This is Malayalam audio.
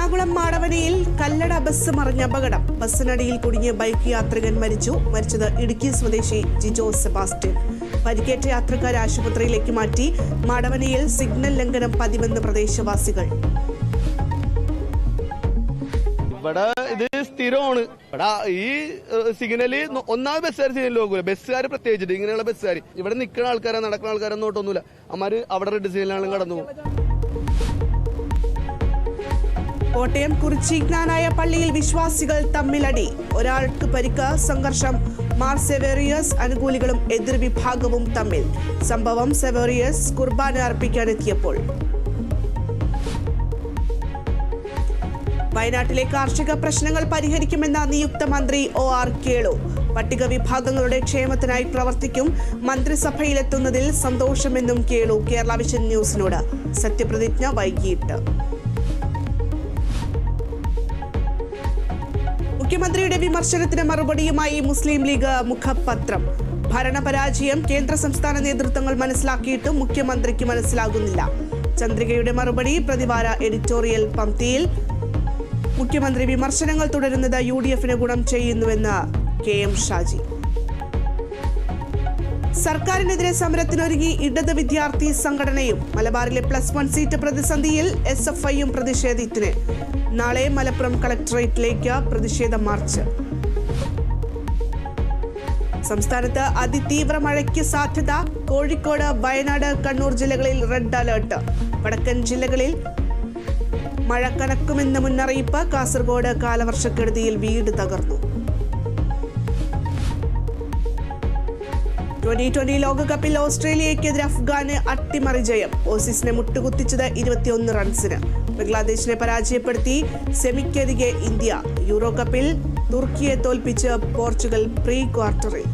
എറണാകുളം മാടവനയിൽ കല്ലട ബസ് മറിഞ്ഞ അപകടം. ബസ്സിനടിയിൽ കുടുങ്ങിയ ബൈക്ക് യാത്രികൻ മരിച്ചത് ഇടുക്കി സ്വദേശി ജിജോ സെബാസ്റ്റ്യൻ. പരിക്കേറ്റ യാത്രക്കാരെ ആശുപത്രിയിലേക്ക് മാറ്റി. മാടവനയിൽ സിഗ്നൽ ലംഘനം പതിവെന്ന് പ്രദേശവാസികൾ. ഇവിടെ ഇത് സ്ഥിരമാണ്. ഇവിടെ ഈ സിഗ്നല് ഒന്നാമത് ബസ്സുകാർ സിഗ്നൽ നോക്കൂല. ബസ്സുകാർ പ്രത്യേകിച്ചിട്ട് ഇങ്ങനെയുള്ള ബസ്സുകാർ ഇവിടെ നിൽക്കുന്ന ആൾക്കാരെ നടക്കുന്ന ആൾക്കാരെ നോട്ടൊന്നുമില്ല. അമ്മാര് അവിടെ റെഡ് സിഗ്നലാണ് കടന്നു പോകും. കോട്ടയം കുറിച്ചിജ്ഞാനായ പള്ളിയിൽ വിശ്വാസികൾ തമ്മിലടി. ഒരാൾക്ക് പരിക്ക്. സംഘർഷം മാർ സെവേറിയസ് അനുകൂലികളും എതിർവിഭാഗവും തമ്മിൽ. സംഭവം സെവേറിയസ് കുർബാന അർപ്പിക്കാനെത്തിയപ്പോൾ. വയനാട്ടിലെ കാർഷിക പ്രശ്നങ്ങൾ പരിഹരിക്കുമെന്ന നിയുക്ത മന്ത്രി OR കേളു. പട്ടിക വിഭാഗങ്ങളുടെ ക്ഷേമത്തിനായി പ്രവർത്തിക്കും. മന്ത്രിസഭയിലെത്തുന്നതിൽ സന്തോഷമെന്നും കേളു കേരള വിഷൻ ന്യൂസിനോട്. സത്യപ്രതിജ്ഞ വൈകിട്ട്. മുഖ്യമന്ത്രിയുടെ വിമർശനത്തിന് മറുപടിയുമായി മുസ്ലിം ലീഗ് മുഖപത്രം. ഭരണപരാജയം കേന്ദ്ര സംസ്ഥാന നേതൃത്വങ്ങൾ മനസ്സിലാക്കിയിട്ടും മുഖ്യമന്ത്രിക്ക് മനസ്സിലാകുന്നില്ല. ചന്ദ്രികയുടെ മറുപടി പ്രതിവാര എഡിറ്റോറിയൽ പംക്തിയിൽ. മുഖ്യമന്ത്രി വിമർശനങ്ങൾ തുടരുന്നത് UDF-ന് ഗുണം ചെയ്യുന്നുവെന്ന് KM ഷാജി. സർക്കാരിനെതിരെ സമരത്തിനൊരുങ്ങി ഇടത് വിദ്യാർത്ഥി സംഘടനയും. മലബാറിലെ +1 സീറ്റ് പ്രതിസന്ധിയിൽ SFIയും പ്രതിഷേധത്തിന്. നാളെ മലപ്പുറം കളക്ടറേറ്റിലേക്ക് പ്രതിഷേധ മാർച്ച്. സംസ്ഥാനത്ത് അതിതീവ്ര മഴയ്ക്ക് സാധ്യത. കോഴിക്കോട്, വയനാട്, കണ്ണൂർ ജില്ലകളിൽ റെഡ് അലേർട്ട്. വടക്കൻ ജില്ലകളിൽ മഴ കനക്കുമെന്ന് മുന്നറിയിപ്പ്. കാസർഗോഡ് കാലവർഷക്കെടുതിയിൽ വീട് തകർന്നു. 2020 ലോകകപ്പിൽ ഓസ്ട്രേലിയയ്ക്കെതിരെ അഫ്ഗാന് അട്ടിമറി ജയം. ഓസീസിനെ മുട്ടുകുത്തിച്ചത് 21 റൺസിന്. ബംഗ്ലാദേശിനെ പരാജയപ്പെടുത്തി സെമിക്കരികെ ഇന്ത്യ. യൂറോ കപ്പിൽ തുർക്കിയെ തോൽപ്പിച്ച് പോർച്ചുഗൽ പ്രീ ക്വാർട്ടറിൽ.